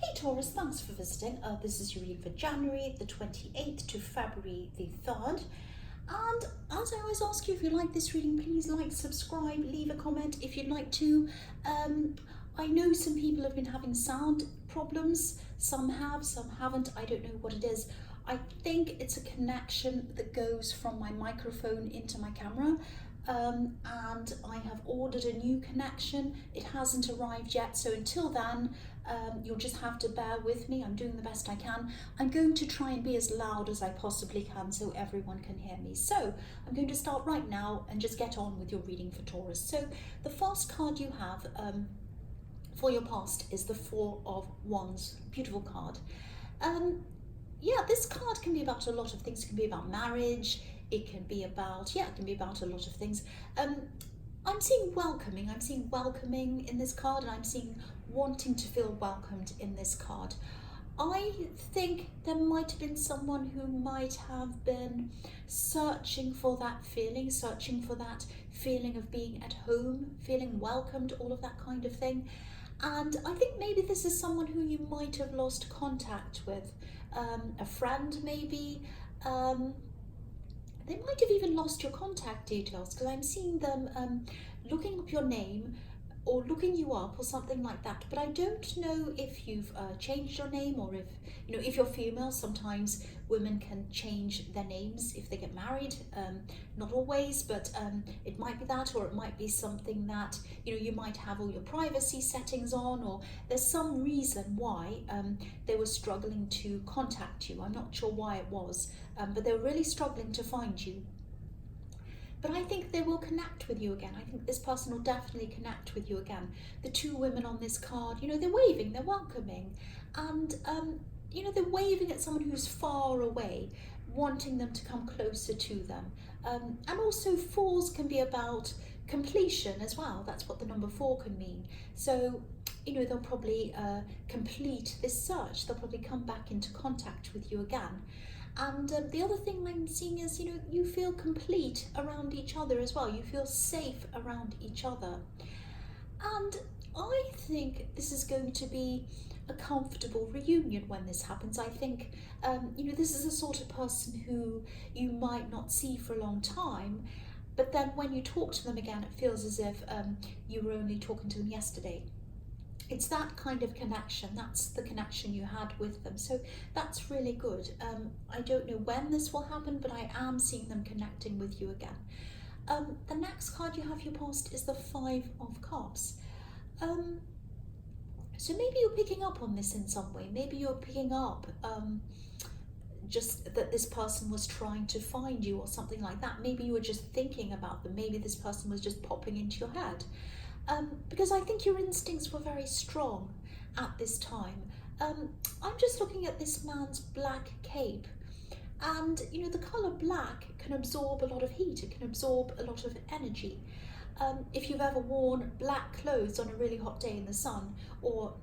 Hey Taurus, thanks for visiting. This is your reading for January the 28th to February the 3rd. And as I always ask you, if you like this reading, please like, subscribe, leave a comment if you'd like to. I know some people have been having sound problems. Some have, some haven't. I don't know what it is. I think it's a connection that goes from my microphone into my camera. And I have ordered a new connection. It hasn't arrived yet, so until then you'll just have to bear with me. I'm doing the best I can. I'm going to try and be as loud as I possibly can so everyone can hear me. So I'm going to start right now and just get on with your reading for Taurus. So the first card you have for your past is the Four of Wands. Beautiful card. Yeah, this card can be about a lot of things. It can be about marriage. It can be about, it can be about a lot of things. I'm seeing welcoming. I'm seeing welcoming in this card, and I'm seeing wanting to feel welcomed in this card. I think there might have been someone who might have been searching for that feeling of being at home, feeling welcomed, all of that kind of thing. And I think maybe this is someone who you might have lost contact with, a friend maybe. They might have even lost your contact details, because I'm seeing them looking up your name or looking you up or something like that. But I don't know if you've changed your name, or if you're female, sometimes women can change their names if they get married. Not always, but it might be that, or it might be something that, you might have all your privacy settings on, or there's some reason why they were struggling to contact you. I'm not sure why it was, but they were really struggling to find you. But I think they will connect with you again. I think this person will definitely connect with you again. The two women on this card, they're waving, they're welcoming, and they're waving at someone who's far away, wanting them to come closer to them. And also fours can be about completion as well. That's what the number 4 can mean. So, they'll probably complete this search. They'll probably come back into contact with you again. And the other thing I'm seeing is, you feel complete around each other as well. You feel safe around each other. And I think this is going to be a comfortable reunion when this happens. I think, this is the sort of person who you might not see for a long time, but then when you talk to them again, it feels as if you were only talking to them yesterday. It's that kind of connection. That's the connection you had with them. So that's really good. I don't know when this will happen, but I am seeing them connecting with you again. The next card you have your past is the 5 of Cups. So maybe you're picking up on this in some way. Maybe you're picking up just that this person was trying to find you or something like that. Maybe you were just thinking about them. Maybe this person was just popping into your head. Because I think your instincts were very strong at this time. I'm just looking at this man's black cape, and the colour black can absorb a lot of heat. It can absorb a lot of energy. If you've ever worn black clothes on a really hot day in the sun, or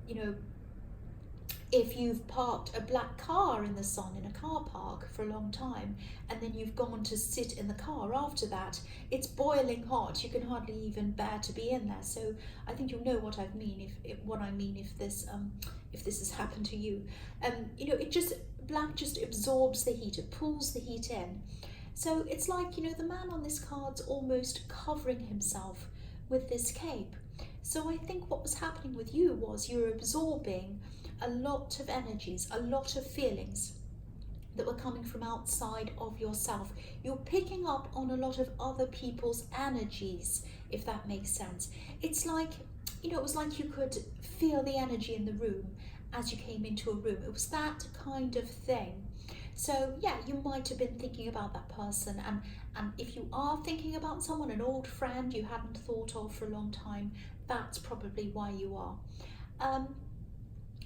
if you've parked a black car in the sun in a car park for a long time, and then you've gone to sit in the car after that, it's boiling hot. You can hardly even bear to be in there. So I think you'll know what I mean if this has happened to you. Black just absorbs the heat. It pulls the heat in. So it's like, the man on this card's almost covering himself with this cape. So I think what was happening with you was you're absorbing a lot of energies, a lot of feelings that were coming from outside of yourself. You're picking up on a lot of other people's energies, if that makes sense. It's like, it was like you could feel the energy in the room as you came into a room. It was that kind of thing. So yeah, you might have been thinking about that person, and if you are thinking about someone, an old friend you hadn't thought of for a long time, that's probably why you are.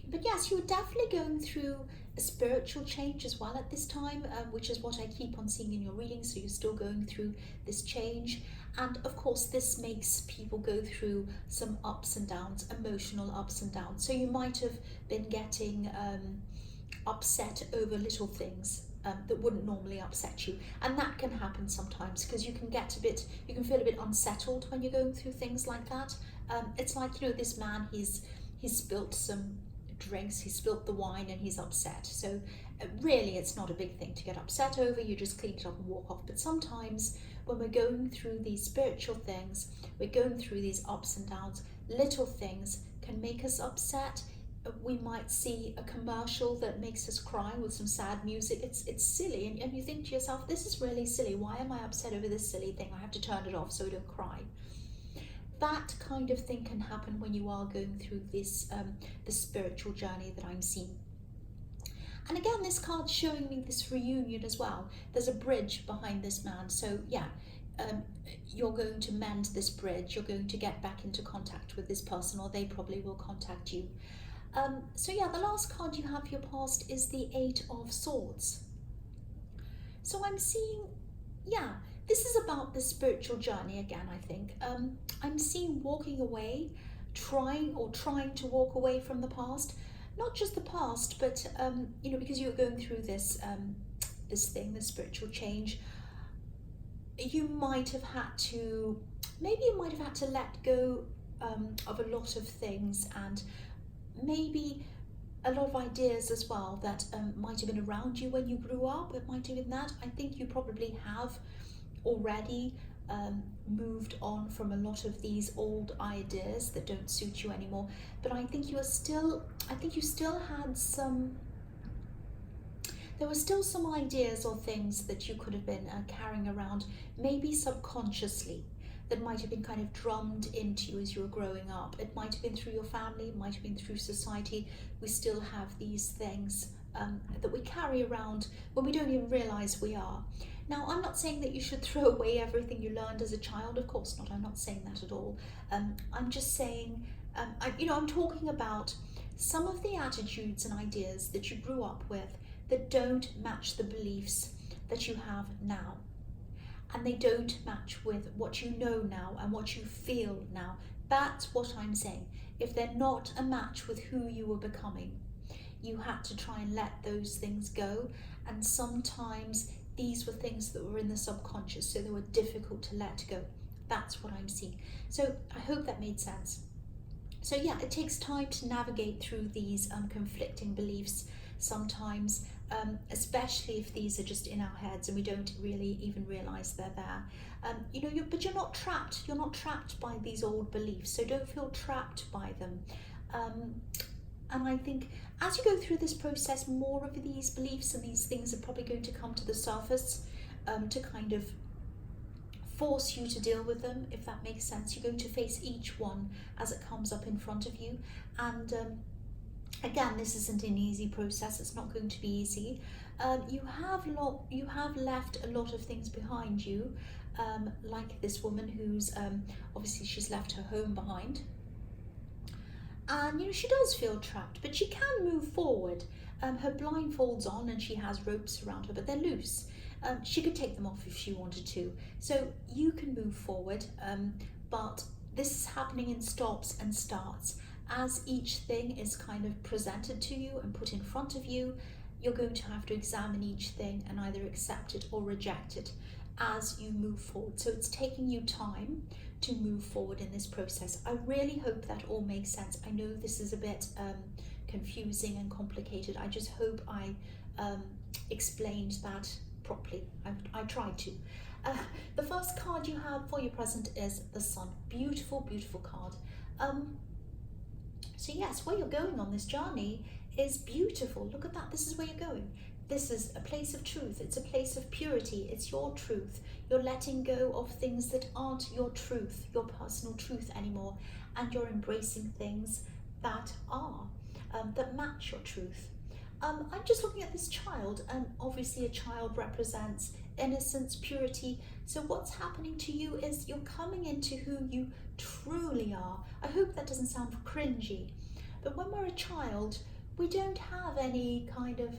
But yes, you're definitely going through a spiritual change as well at this time, which is what I keep on seeing in your reading. So you're still going through this change. And of course, this makes people go through some ups and downs, emotional ups and downs. So you might have been getting upset over little things that wouldn't normally upset you. And that can happen sometimes, because you can feel a bit unsettled when you're going through things like that. It's like, this man, he's spilt some drinks, he spilt the wine and he's upset. So really it's not a big thing to get upset over, you just clean it up and walk off. But sometimes when we're going through these spiritual things, we're going through these ups and downs, little things can make us upset. We might see a commercial that makes us cry with some sad music. It's silly, and you think to yourself, this is really silly. Why am I upset over this silly thing? I have to turn it off so I don't cry. That kind of thing can happen when you are going through this spiritual journey that I'm seeing. And again, this card's showing me this reunion as well. There's a bridge behind this man. So yeah, you're going to mend this bridge. You're going to get back into contact with this person, or they probably will contact you. So yeah, the last card you have for your past is the Eight of Swords. So I'm seeing, yeah, this is about the spiritual journey again, I think. I'm seeing walking away, trying to walk away from the past. Not just the past, but, you know, because you're going through this spiritual change, you might have had to, maybe you might have had to let go of a lot of things, and maybe a lot of ideas as well that might have been around you when you grew up. It might have been that. I think you probably have already moved on from a lot of these old ideas that don't suit you anymore. But I think you still had some, there were still some ideas or things that you could have been carrying around, maybe subconsciously, that might have been kind of drummed into you as you were growing up. It might have been through your family, it might have been through society. We still have these things that we carry around when we don't even realise we are. Now, I'm not saying that you should throw away everything you learned as a child, of course not, I'm not saying that at all. I'm just saying, I'm talking about some of the attitudes and ideas that you grew up with that don't match the beliefs that you have now. And they don't match with what you know now and what you feel now. That's what I'm saying. If they're not a match with who you were becoming, you had to try and let those things go. And sometimes these were things that were in the subconscious, so they were difficult to let go. That's what I'm seeing. So I hope that made sense. So yeah, it takes time to navigate through these conflicting beliefs sometimes, especially if these are just in our heads and we don't really even realize they're there. But you're not trapped. You're not trapped by these old beliefs, so don't feel trapped by them. And I think as you go through this process, more of these beliefs and these things are probably going to come to the surface to kind of force you to deal with them, if that makes sense. You're going to face each one as it comes up in front of you. And again, this isn't an easy process. It's not going to be easy. You have left a lot of things behind you, like this woman who's obviously she's left her home behind. And she does feel trapped, but she can move forward. Her blindfold's on and she has ropes around her, but they're loose. She could take them off if she wanted to. So you can move forward, but this is happening in stops and starts. As each thing is kind of presented to you and put in front of you, you're going to have to examine each thing and either accept it or reject it as you move forward. So it's taking you time to move forward in this process. I really hope that all makes sense. I know this is a bit confusing and complicated. I just hope I explained that properly. I tried to. The first card you have for your present is the Sun. Beautiful, beautiful card. So yes, where you're going on this journey is beautiful. Look at that. This is where you're going. This is a place of truth. It's a place of purity. It's your truth. You're letting go of things that aren't your truth, your personal truth anymore, and you're embracing things that are, that match your truth. I'm just looking at this child, and obviously a child represents innocence, purity. So what's happening to you is you're coming into who you truly are. I hope that doesn't sound cringy, but when we're a child, we don't have any kind of,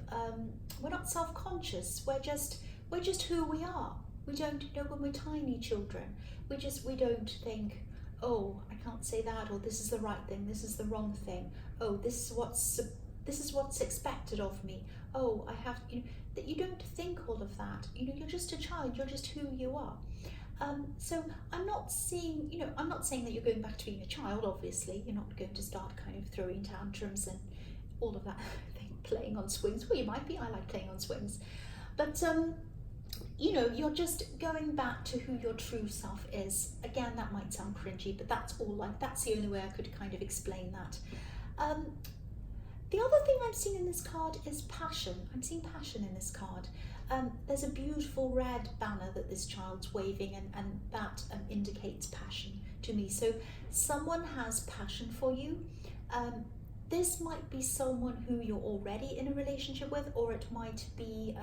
we're not self-conscious. We're just who we are. We don't, when we're tiny children, we don't think, oh, I can't say that, or this is the right thing, this is the wrong thing. Oh, this is what's expected of me. Oh, I have, that you don't think all of that. You're just a child. You're just who you are. So I'm not saying that you're going back to being a child. Obviously, you're not going to start kind of throwing tantrums and all of that thing, playing on swings. Well, you might be. I like playing on swings. But you know, you're just going back to who your true self is. Again, that might sound cringy, but that's the only way I could kind of explain that. The other thing I'm seeing in this card is passion. I'm seeing passion in this card. There's a beautiful red banner that this child's waving, and that indicates passion to me. So someone has passion for you. This might be someone who you're already in a relationship with, or it might be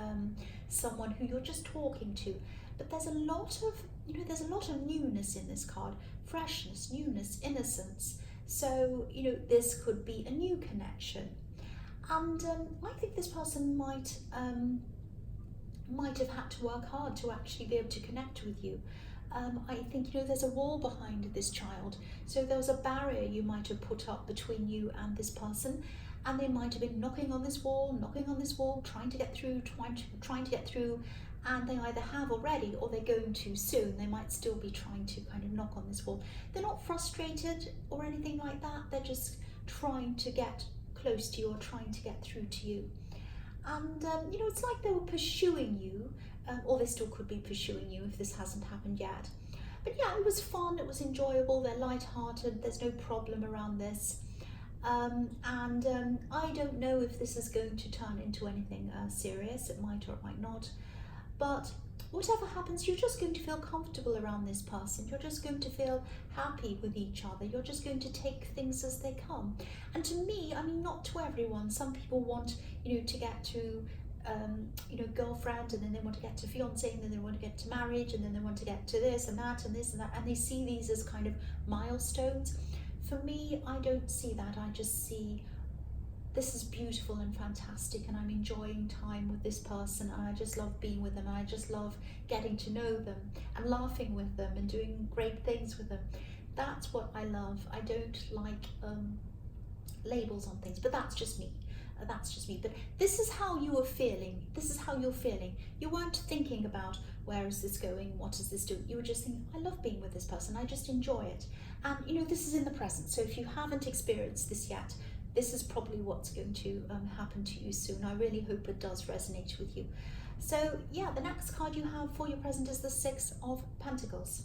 someone who you're just talking to. But there's a lot of, there's a lot of newness in this card. Freshness, newness, innocence. So, this could be a new connection. And I think this person might have had to work hard to actually be able to connect with you. I think, there's a wall behind this child. So there was a barrier you might have put up between you and this person, and they might have been knocking on this wall, trying to get through, and they either have already or they're going to soon. They might still be trying to kind of knock on this wall. They're not frustrated or anything like that. They're just trying to get close to you or trying to get through to you. And, it's like they were pursuing you, or they still could be pursuing you if this hasn't happened yet. But yeah, it was fun, it was enjoyable, they're light-hearted, there's no problem around this. I don't know if this is going to turn into anything serious. It might or it might not. But whatever happens, you're just going to feel comfortable around this person. You're just going to feel happy with each other. You're just going to take things as they come. And to me, not to everyone. Some people want, to get to, girlfriend, and then they want to get to fiance, and then they want to get to marriage, and then they want to get to this and that and this and that. And they see these as kind of milestones. For me, I don't see that. I just see this is beautiful and fantastic, and I'm enjoying time with this person, and I just love being with them, and I just love getting to know them and laughing with them and doing great things with them. That's what I love. I don't like labels on things, but that's just me. But this is how you are feeling. This is how you're feeling. You weren't thinking about where is this going, what is this doing. You were just thinking, I love being with this person, I just enjoy it. And this is in the present. So if you haven't experienced this yet, this is probably what's going to happen to you soon. I really hope it does resonate with you. So yeah, the next card you have for your present is the Six of Pentacles.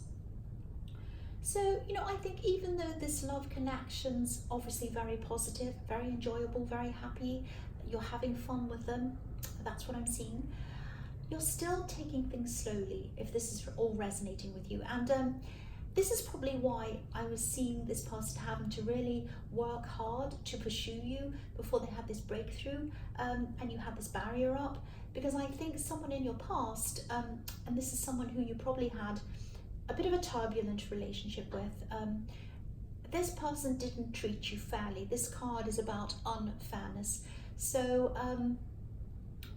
So, I think even though this love connection's obviously very positive, very enjoyable, very happy, you're having fun with them, that's what I'm seeing, you're still taking things slowly if this is all resonating with you. And this is probably why I was seeing this person having to really work hard to pursue you before they had this breakthrough, and you had this barrier up, because I think someone in your past, and this is someone who you probably had a bit of a turbulent relationship with, this person didn't treat you fairly. This card is about unfairness. So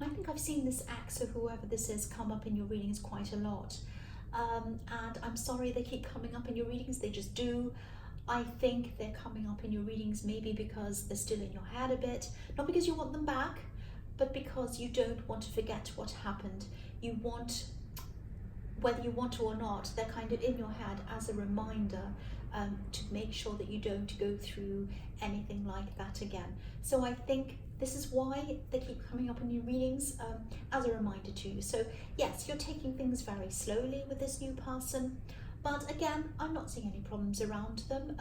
I think I've seen this ex or whoever this is come up in your readings quite a lot. And I'm sorry they keep coming up in your readings, they just do. I think they're coming up in your readings maybe because they're still in your head a bit, not because you want them back, but because you don't want to forget what happened. You want, whether you want to or not, they're kind of in your head as a reminder to make sure that you don't go through anything like that again. So I think this is why they keep coming up in your readings, as a reminder to you. So yes, you're taking things very slowly with this new person, but again, I'm not seeing any problems around them.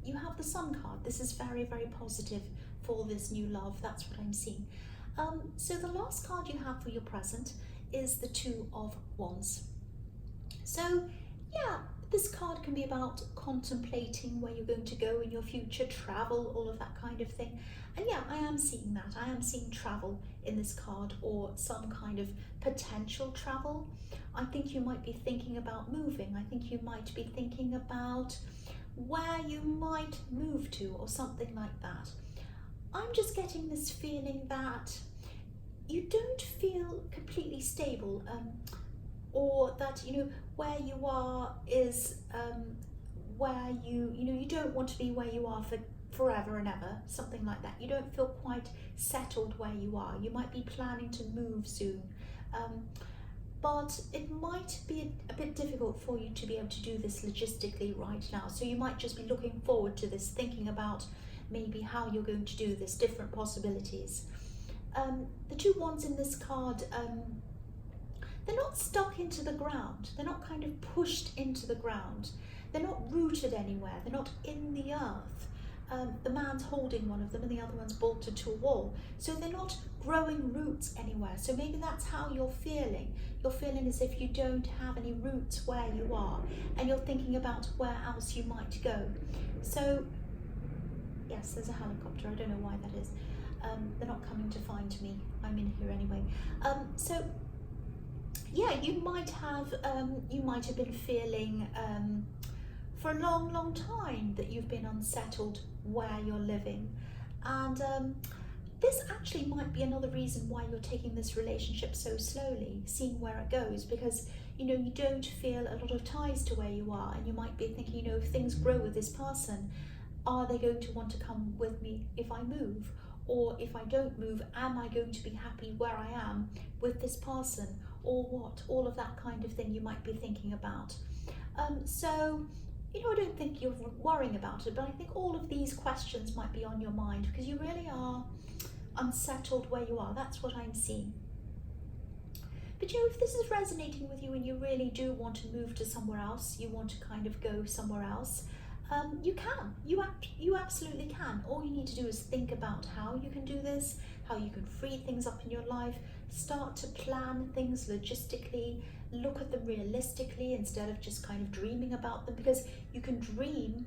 You have the Sun card. This is very, very positive for this new love. That's what I'm seeing. So the last card you have for your present is the Two of Wands. So yeah, this card can be about contemplating where you're going to go in your future, travel, all of that kind of thing. And yeah, I am seeing that. I am seeing travel in this card, or some kind of potential travel. I think you might be thinking about moving. I think you might be thinking about where you might move to or something like that. I'm just getting this feeling that you don't feel completely stable, or that where you are is where you don't want to be where you are for forever and ever, something like that. You don't feel quite settled where you are. You might be planning to move soon, but it might be a bit difficult for you to be able to do this logistically right now. So you might just be looking forward to this, thinking about maybe how you're going to do this, different possibilities. The two wands in this card, they're not stuck into the ground. They're not kind of pushed into the ground. They're not rooted anywhere. They're not in the earth. The man's holding one of them and the other one's bolted to a wall. So they're not growing roots anywhere. So maybe that's how you're feeling. You're feeling as if you don't have any roots where you are, and you're thinking about where else you might go. So, yes, there's a helicopter. I don't know why that is. They're not coming to find me. I'm in here anyway. So, yeah, you might have been feeling for a long time that you've been unsettled where you're living, and this actually might be another reason why you're taking this relationship so slowly, seeing where it goes, because you don't feel a lot of ties to where you are, and you might be thinking, if things grow with this person, are they going to want to come with me if I move? Or if I don't move, am I going to be happy where I am with this person, or what? All of that kind of thing you might be thinking about. So, I don't think you're worrying about it, but I think all of these questions might be on your mind because you really are unsettled where you are. That's what I'm seeing. But if this is resonating with you and you really do want to move to somewhere else, you want to kind of go somewhere else, you can. You absolutely can. All you need to do is think about how you can do this, how you can free things up in your life, start to plan things logistically, look at them realistically instead of just kind of dreaming about them, because you can dream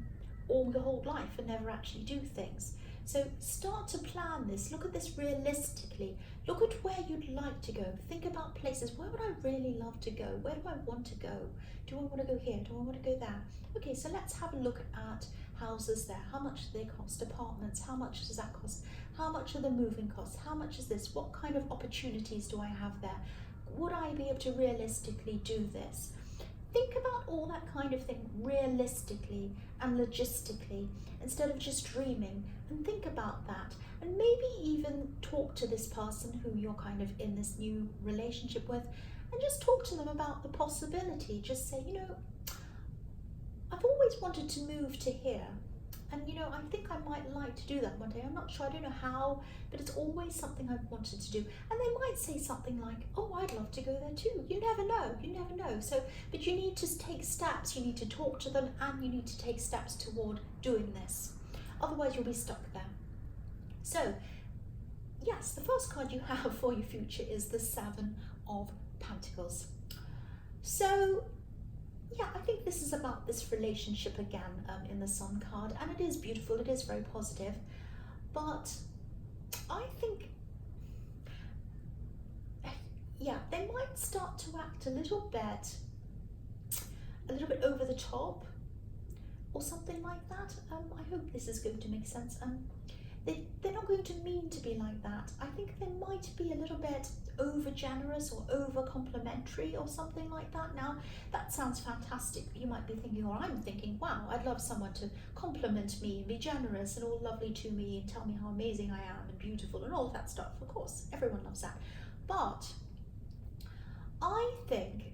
all your whole life and never actually do things. So start to plan this, look at this realistically, look at where you'd like to go, think about places. Where would I really love to go? Where do I want to go? Do I want to go here? Do I want to go there? Okay, so let's have a look at houses there. How much do they cost? Apartments, how much does that cost? How much are the moving costs? How much is this? What kind of opportunities do I have there? Would I be able to realistically do this? Think about all that kind of thing realistically and logistically instead of just dreaming, and think about that, and maybe even talk to this person who you're kind of in this new relationship with, and just talk to them about the possibility. Just say, I've always wanted to move to here, and I think I might like to do that one day. I'm not sure, I don't know how, but it's always something I've wanted to do. And they might say something like, oh, I'd love to go there too. You never know. So, but you need to take steps, you need to talk to them, and you need to take steps toward doing this. Otherwise you'll be stuck there. So, yes, the first card you have for your future is the Seven of Pentacles. So, yeah, I think this is about this relationship again in the Sun card, and it is beautiful, it is very positive, but I think, yeah, they might start to act a little bit over the top or something like that. I hope this is going to make sense. They're not going to mean to be like that. I think they might be a little bit over generous or over complimentary or something like that. Now, that sounds fantastic. You might be thinking, or I'm thinking, wow, I'd love someone to compliment me and be generous and all lovely to me and tell me how amazing I am and beautiful and all of that stuff. Of course, everyone loves that. But I think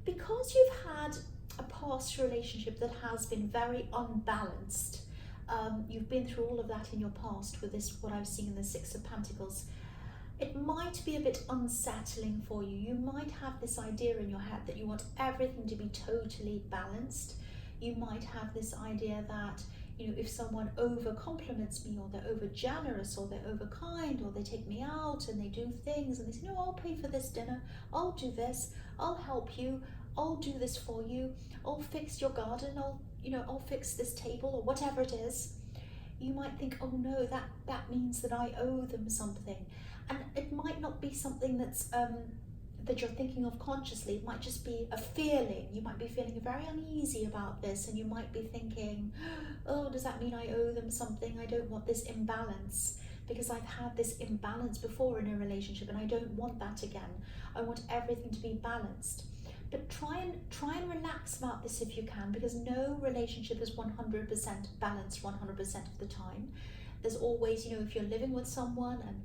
because you've had a past relationship that has been very unbalanced, you've been through all of that in your past with this, what I was seeing in the Six of Pentacles, it might be a bit unsettling for you. You might have this idea in your head that you want everything to be totally balanced. You might have this idea that, if someone over compliments me, or they're over generous, or they're over kind, or they take me out and they do things and they say, no, I'll pay for this dinner, I'll do this, I'll help you, I'll do this for you, I'll fix your garden, I'll fix this table, or whatever it is. You might think, oh no, that means that I owe them something. And it might not be something that's that you're thinking of consciously. It might just be a feeling. You might be feeling very uneasy about this, and you might be thinking, oh, does that mean I owe them something? I don't want this imbalance, because I've had this imbalance before in a relationship and I don't want that again. I want everything to be balanced. But try and relax about this if you can, because no relationship is 100% balanced 100% of the time. There's always, if you're living with someone and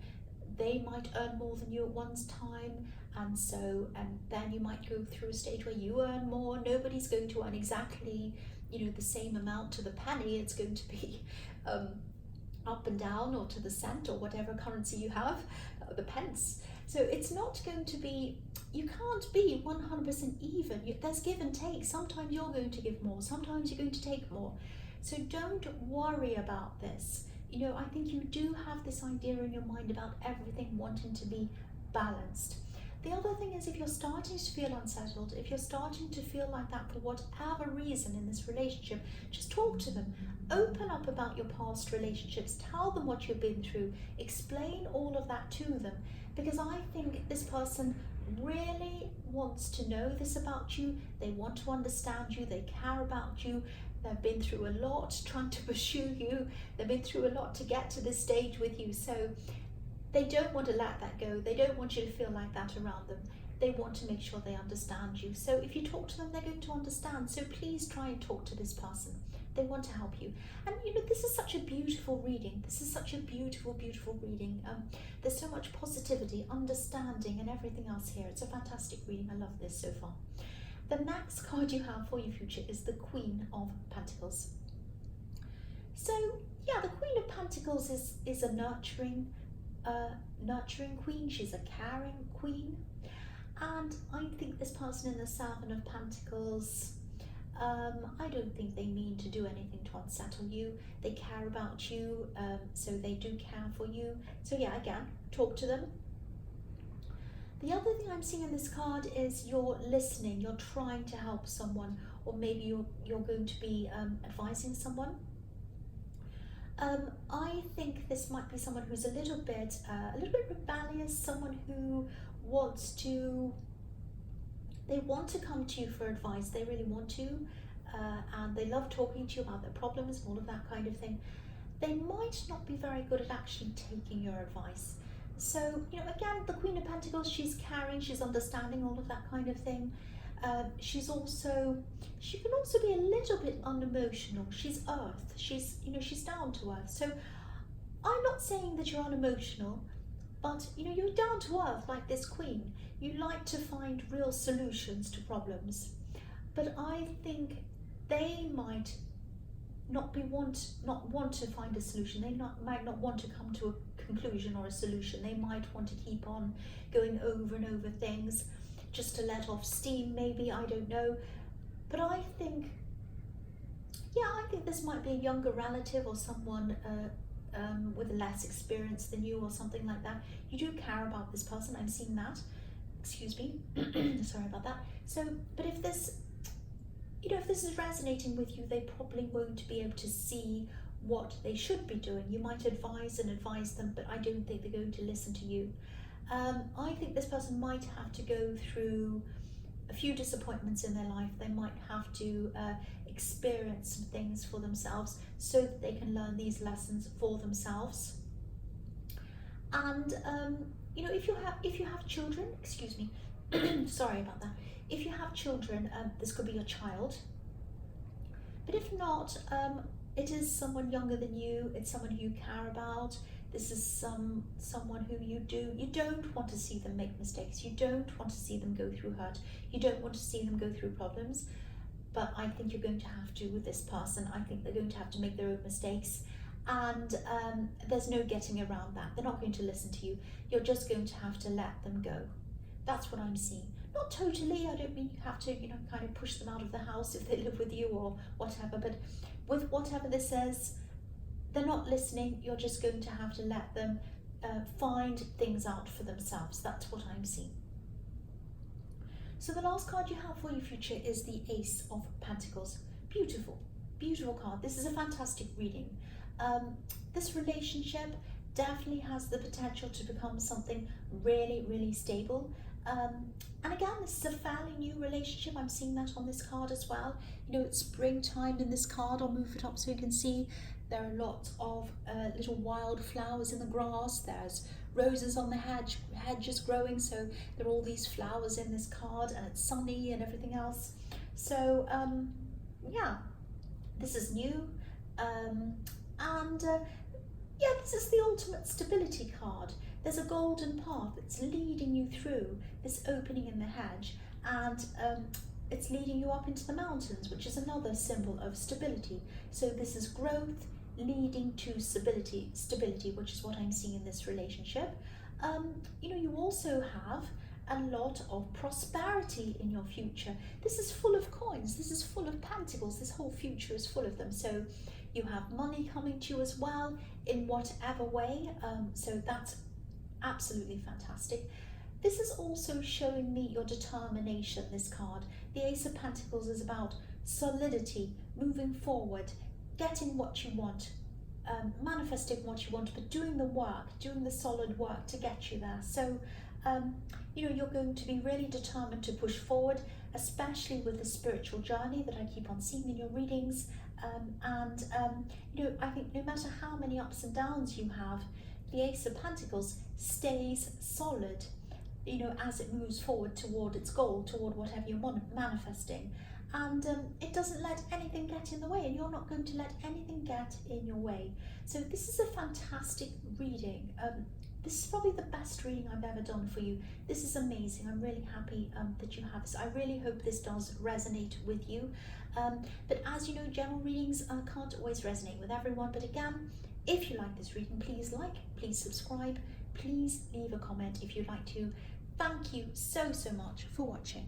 they might earn more than you at one time, and then you might go through a stage where you earn more. Nobody's going to earn exactly the same amount to the penny. It's going to be up and down, or to the cent, or whatever currency you have, the pence. So it's not going to be, you can't be 100% even. There's give and take. Sometimes you're going to give more, sometimes you're going to take more. So don't worry about this. I think you do have this idea in your mind about everything wanting to be balanced. The other thing is, if you're starting to feel unsettled, if you're starting to feel like that for whatever reason in this relationship, just talk to them. Open up about your past relationships. Tell them what you've been through. Explain all of that to them. Because I think this person really wants to know this about you. They want to understand you. They care about you. They've been through a lot trying to pursue you. They've been through a lot to get to this stage with you. So they don't want to let that go. They don't want you to feel like that around them. They want to make sure they understand you. So if you talk to them, they're going to understand. So please try and talk to this person. They want to help you. And this is such a beautiful reading. This is such a beautiful, beautiful reading. There's so much positivity, understanding, and everything else here. It's a fantastic reading. I love this so far. The next card you have for your future is the Queen of Pentacles. So yeah, the Queen of Pentacles is a nurturing queen. She's a caring queen, and I think this person in the Seven of Pentacles, I don't think they mean to do anything to unsettle you. They care about you, so they do care for you. So yeah, again, talk to them. The other thing I'm seeing in this card is you're listening, you're trying to help someone, or maybe you're going to be advising someone. I think this might be someone who's a little bit rebellious, someone who they want to come to you for advice. They really want to, and they love talking to you about their problems, all of that kind of thing. They might not be very good at actually taking your advice. So, again, the Queen of Pentacles, she's caring, she's understanding, all of that kind of thing. She can also be a little bit unemotional. She's earth. She's down to earth. So I'm not saying that you're unemotional, but you're down to earth like this queen. You like to find real solutions to problems. But I think they might not want to find a solution. They might not want to come to a conclusion or a solution. They might want to keep on going over and over things, just to let off steam, maybe, I don't know. But I think this might be a younger relative, or someone with less experience than you, or something like that. You do care about this person. I'm seeing that. Excuse me. Sorry about that. So, but if this is resonating with you, they probably won't be able to see what they should be doing. You might advise them, but I don't think they're going to listen to you. I think this person might have to go through a few disappointments in their life. They might have to experience some things for themselves, so that they can learn these lessons for themselves. And if you have children, excuse me, sorry about that. If you have children, this could be your child. But if not, it is someone younger than you. It's someone who you care about. This is someone who you don't want to see them make mistakes. You don't want to see them go through hurt. You don't want to see them go through problems. But I think you're going to have to with this person. I think they're going to have to make their own mistakes. And there's no getting around that. They're not going to listen to you. You're just going to have to let them go. That's what I'm seeing. Not totally. I don't mean you have to, kind of push them out of the house if they live with you or whatever. But with whatever this is, they're not listening. You're just going to have to let them find things out for themselves. That's what I'm seeing. So the last card you have for your future is the Ace of Pentacles. Beautiful, beautiful card. This is a fantastic reading. This relationship definitely has the potential to become something really, really stable. And again, this is a fairly new relationship. I'm seeing that on this card as well. It's springtime in this card. I'll move it up so you can see. There are lots of little wild flowers in the grass. There's roses on the hedges growing. So there are all these flowers in this card, and it's sunny and everything else. So yeah, this is new. Yeah, this is the ultimate stability card. There's a golden path that's leading you through this opening in the hedge, and it's leading you up into the mountains, which is another symbol of stability. So this is growth leading to stability, which is what I'm seeing in this relationship. You also have a lot of prosperity in your future. This is full of coins, this is full of pentacles, this whole future is full of them. So you have money coming to you as well in whatever way, so that's absolutely fantastic. This is also showing me your determination, this card. The Ace of Pentacles is about solidity, moving forward, getting what you want, manifesting what you want, but doing the work, doing the solid work to get you there. So, you're going to be really determined to push forward, especially with the spiritual journey that I keep on seeing in your readings. I think no matter how many ups and downs you have, the Ace of Pentacles stays solid, as it moves forward toward its goal, toward whatever you're manifesting. And it doesn't let anything get in the way, and you're not going to let anything get in your way. So this is a fantastic reading. This is probably the best reading I've ever done for you. This is amazing. I'm really happy that you have this. I really hope this does resonate with you. But as you know, general readings can't always resonate with everyone. But again, if you like this reading, please like, please subscribe, please leave a comment if you'd like to. Thank you so much for watching.